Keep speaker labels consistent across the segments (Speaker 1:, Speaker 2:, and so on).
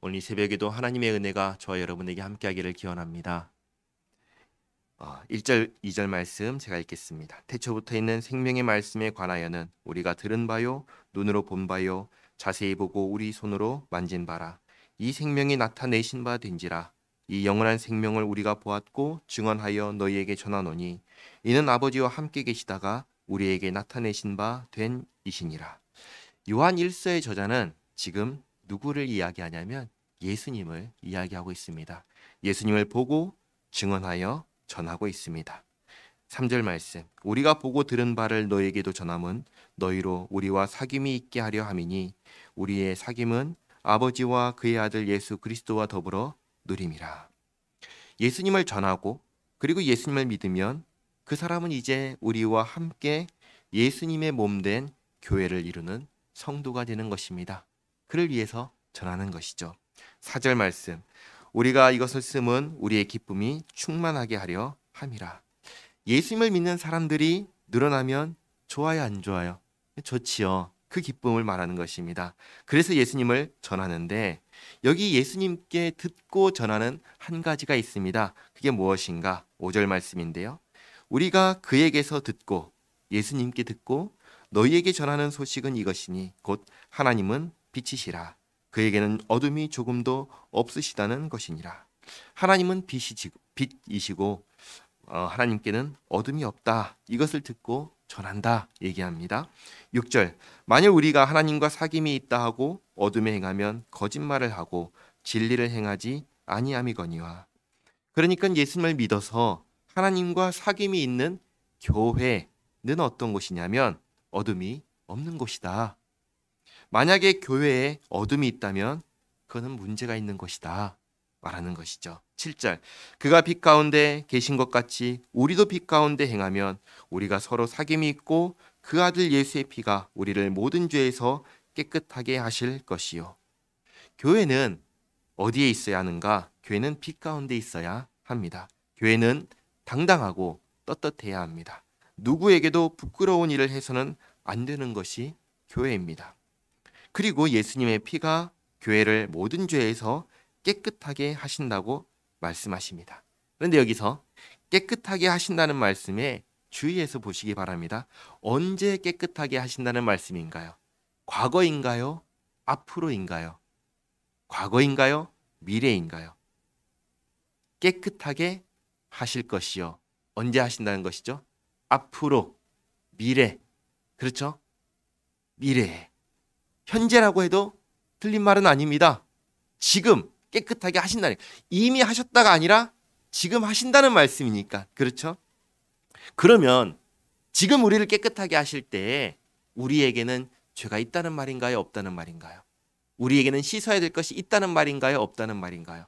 Speaker 1: 오늘 이 새벽에도 하나님의 은혜가 저와 여러분에게 함께하기를 기원합니다. 1절, 2절 말씀 제가 읽겠습니다. 태초부터 있는 생명의 말씀에 관하여는 우리가 들은 바요, 눈으로 본 바요, 자세히 보고 우리 손으로 만진 바라. 이 생명이 나타내신 바 된지라. 이 영원한 생명을 우리가 보았고 증언하여 너희에게 전하노니 이는 아버지와 함께 계시다가 우리에게 나타내신 바 된 이시니라. 요한 1서의 저자는 지금 누구를 이야기하냐면 예수님을 이야기하고 있습니다. 예수님을 보고 증언하여 전하고 있습니다. 3절 말씀, 우리가 보고 들은 바를 너희에게도 전함은 너희로 우리와 사귐이 있게 하려 함이니 우리의 사귐은 아버지와 그의 아들 예수 그리스도와 더불어 누림이라. 예수님을 전하고 그리고 예수님을 믿으면 그 사람은 이제 우리와 함께 예수님의 몸된 교회를 이루는 성도가 되는 것입니다. 그를 위해서 전하는 것이죠. 4절 말씀, 우리가 이것을 쓰면 우리의 기쁨이 충만하게 하려 함이라. 예수님을 믿는 사람들이 늘어나면 좋아요, 안 좋아요? 좋지요. 그 기쁨을 말하는 것입니다. 그래서 예수님을 전하는데 여기 예수님께 듣고 전하는 한 가지가 있습니다. 그게 무엇인가? 5절 말씀인데요. 우리가 그에게서 듣고 예수님께 듣고 너희에게 전하는 소식은 이것이니 곧 하나님은 빛이시라. 그에게는 어둠이 조금도 없으시다는 것이니라. 하나님은 빛이시고 하나님께는 어둠이 없다. 이것을 듣고 전한다 얘기합니다. 6절, 만일 우리가 하나님과 사귐이 있다 하고 어둠에 행하면 거짓말을 하고 진리를 행하지 아니함이거니와. 그러니까 예수님을 믿어서 하나님과 사귐이 있는 교회는 어떤 곳이냐면 어둠이 없는 곳이다. 만약에 교회에 어둠이 있다면 그거는 문제가 있는 것이다 말하는 것이죠. 7절, 그가 빛 가운데 계신 것 같이 우리도 빛 가운데 행하면 우리가 서로 사귐이 있고 그 아들 예수의 피가 우리를 모든 죄에서 깨끗하게 하실 것이요. 교회는 어디에 있어야 하는가? 교회는 빛 가운데 있어야 합니다. 교회는 당당하고 떳떳해야 합니다. 누구에게도 부끄러운 일을 해서는 안 되는 것이 교회입니다. 그리고 예수님의 피가 교회를 모든 죄에서 깨끗하게 하신다고 말씀하십니다. 그런데 여기서 깨끗하게 하신다는 말씀에 주의해서 보시기 바랍니다. 언제 깨끗하게 하신다는 말씀인가요? 과거인가요? 앞으로인가요? 과거인가요? 미래인가요? 깨끗하게 하실 것이요. 언제 하신다는 것이죠? 앞으로, 미래. 그렇죠? 미래. 현재라고 해도 틀린 말은 아닙니다. 지금 깨끗하게 하신다는, 이미 하셨다가 아니라 지금 하신다는 말씀이니까. 그렇죠? 그러면 지금 우리를 깨끗하게 하실 때 우리에게는 죄가 있다는 말인가요? 없다는 말인가요? 우리에게는 씻어야 될 것이 있다는 말인가요? 없다는 말인가요?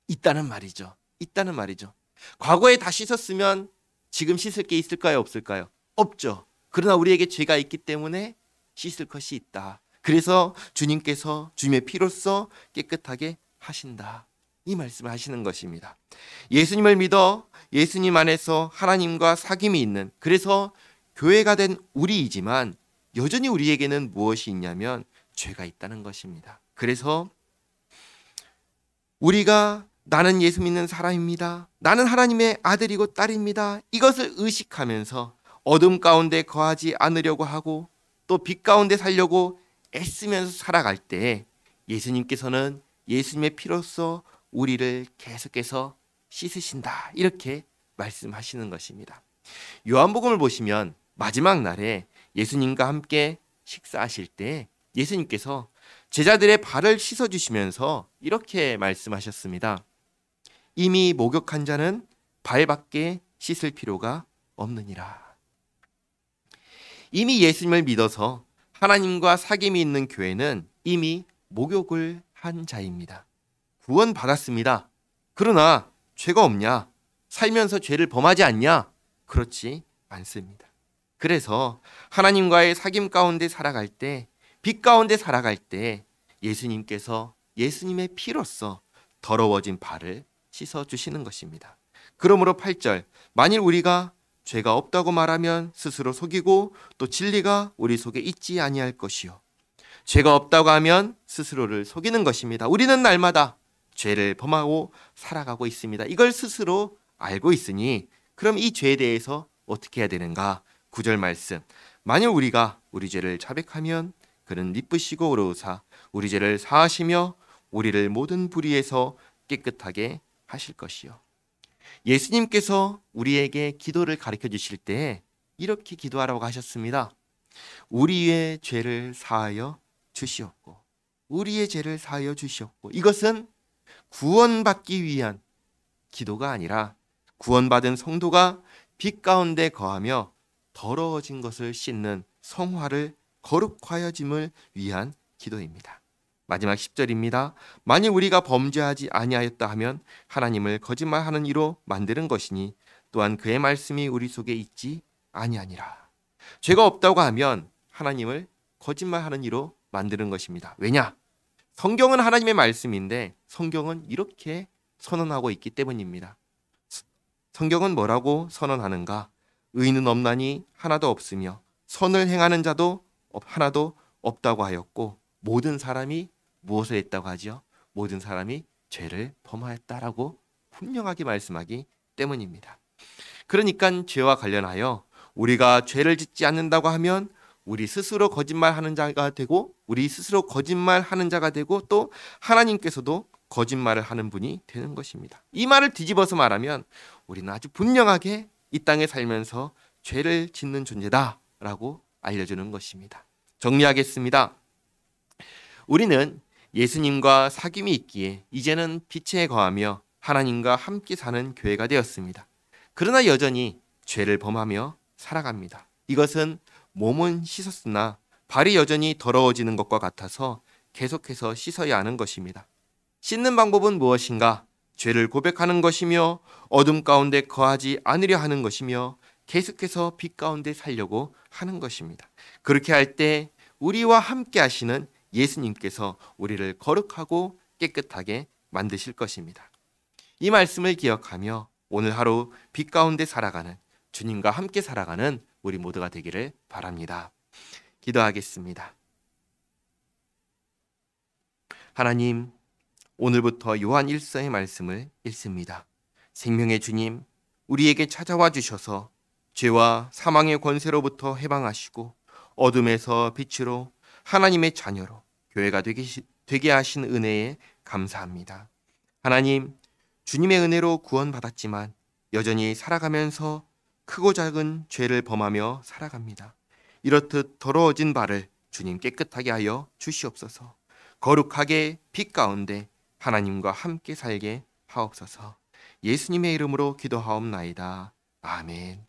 Speaker 1: 있다는 말이죠. 있다는 말이죠. 과거에 다 씻었으면 지금 씻을 게 있을까요? 없을까요? 없죠. 그러나 우리에게 죄가 있기 때문에 씻을 것이 있다. 그래서 주님께서 주님의 피로써 깨끗하게 하신다. 이 말씀을 하시는 것입니다. 예수님을 믿어 예수님 안에서 하나님과 사귐이 있는, 그래서 교회가 된 우리이지만 여전히 우리에게는 무엇이 있냐면 죄가 있다는 것입니다. 그래서 우리가 나는 예수 믿는 사람입니다. 나는 하나님의 아들이고 딸입니다. 이것을 의식하면서 어둠 가운데 거하지 않으려고 하고 또 빛 가운데 살려고 애쓰면서 살아갈 때 예수님께서는 예수님의 피로써 우리를 계속해서 씻으신다. 이렇게 말씀하시는 것입니다. 요한복음을 보시면 마지막 날에 예수님과 함께 식사하실 때 예수님께서 제자들의 발을 씻어주시면서 이렇게 말씀하셨습니다. 이미 목욕한 자는 발밖에 씻을 필요가 없느니라. 이미 예수님을 믿어서 하나님과 사귐이 있는 교회는 이미 목욕을 한 자입니다. 구원 받았습니다. 그러나 죄가 없냐? 살면서 죄를 범하지 않냐? 그렇지 않습니다. 그래서 하나님과의 사귐 가운데 살아갈 때, 빛 가운데 살아갈 때 예수님께서 예수님의 피로써 더러워진 발을 씻어주시는 것입니다. 그러므로 8절, 만일 우리가 죄가 없다고 말하면 스스로 속이고 또 진리가 우리 속에 있지 아니할 것이요. 죄가 없다고 하면 스스로를 속이는 것입니다. 우리는 날마다 죄를 범하고 살아가고 있습니다. 이걸 스스로 알고 있으니 그럼 이 죄에 대해서 어떻게 해야 되는가? 9절 말씀. 만일 우리가 우리 죄를 자백하면 그는 미쁘시고 의로우사 우리 죄를 사하시며 우리를 모든 불의에서 깨끗하게 하실 것이요. 예수님께서 우리에게 기도를 가르쳐 주실 때 이렇게 기도하라고 하셨습니다. 우리의 죄를 사하여 주시옵고 우리의 죄를 사하여 주시옵고. 이것은 구원받기 위한 기도가 아니라 구원받은 성도가 빛 가운데 거하며 더러워진 것을 씻는 성화를 거룩하여짐을 위한 기도입니다. 마지막 10절입니다. 만일 우리가 범죄하지 아니하였다 하면 하나님을 거짓말하는 이로 만드는 것이니 또한 그의 말씀이 우리 속에 있지 아니하니라. 죄가 없다고 하면 하나님을 거짓말하는 이로 만드는 것입니다. 왜냐? 성경은 하나님의 말씀인데 성경은 이렇게 선언하고 있기 때문입니다. 성경은 뭐라고 선언하는가? 의인은 없나니 하나도 없으며 선을 행하는 자도 하나도 없다고 하였고 모든 사람이 무엇을 했다고 하죠? 모든 사람이 죄를 범하였다라고 분명하게 말씀하기 때문입니다. 그러니까 죄와 관련하여 우리가 죄를 짓지 않는다고 하면 우리 스스로 거짓말하는 자가 되고 우리 스스로 거짓말하는 자가 되고 또 하나님께서도 거짓말을 하는 분이 되는 것입니다. 이 말을 뒤집어서 말하면 우리는 아주 분명하게 이 땅에 살면서 죄를 짓는 존재다라고 알려주는 것입니다. 정리하겠습니다. 우리는 예수님과 사귐이 있기에 이제는 빛에 거하며 하나님과 함께 사는 교회가 되었습니다. 그러나 여전히 죄를 범하며 살아갑니다. 이것은 몸은 씻었으나 발이 여전히 더러워지는 것과 같아서 계속해서 씻어야 하는 것입니다. 씻는 방법은 무엇인가? 죄를 고백하는 것이며 어둠 가운데 거하지 않으려 하는 것이며 계속해서 빛 가운데 살려고 하는 것입니다. 그렇게 할 때 우리와 함께 하시는 예수님께서 우리를 거룩하고 깨끗하게 만드실 것입니다. 이 말씀을 기억하며 오늘 하루 빛 가운데 살아가는 주님과 함께 살아가는 우리 모두가 되기를 바랍니다. 기도하겠습니다. 하나님, 오늘부터 요한 1서의 말씀을 읽습니다. 생명의 주님, 우리에게 찾아와 주셔서 죄와 사망의 권세로부터 해방하시고 어둠에서 빛으로 하나님의 자녀로 교회가 되게 하신 은혜에 감사합니다. 하나님, 주님의 은혜로 구원받았지만 여전히 살아가면서 크고 작은 죄를 범하며 살아갑니다. 이렇듯 더러워진 발을 주님 깨끗하게 하여 주시옵소서. 거룩하게 빛 가운데 하나님과 함께 살게 하옵소서. 예수님의 이름으로 기도하옵나이다. 아멘.